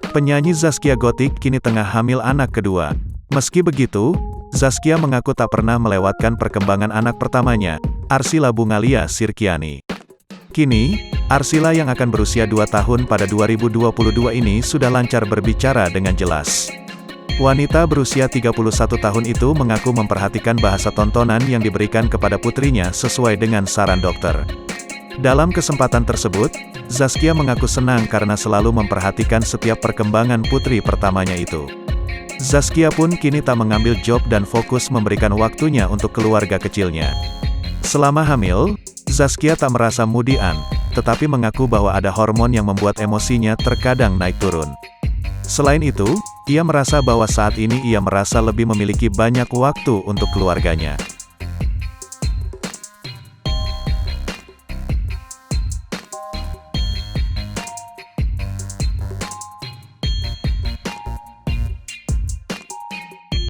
Penyanyi Zaskia Gotik kini tengah hamil anak kedua. Meski begitu, Zaskia mengaku tak pernah melewatkan perkembangan anak pertamanya, Arsila Bungalia Sirkiani. Kini, Arsila yang akan berusia 2 tahun pada 2022 ini sudah lancar berbicara dengan jelas. Wanita berusia 31 tahun itu mengaku memperhatikan bahasa tontonan yang diberikan kepada putrinya sesuai dengan saran dokter. Dalam kesempatan tersebut, Zaskia mengaku senang karena selalu memperhatikan setiap perkembangan putri pertamanya itu. Zaskia pun kini tak mengambil job dan fokus memberikan waktunya untuk keluarga kecilnya. Selama hamil, Zaskia tak merasa mudian, tetapi mengaku bahwa ada hormon yang membuat emosinya terkadang naik turun. Selain itu, ia merasa bahwa saat ini ia merasa lebih memiliki banyak waktu untuk keluarganya.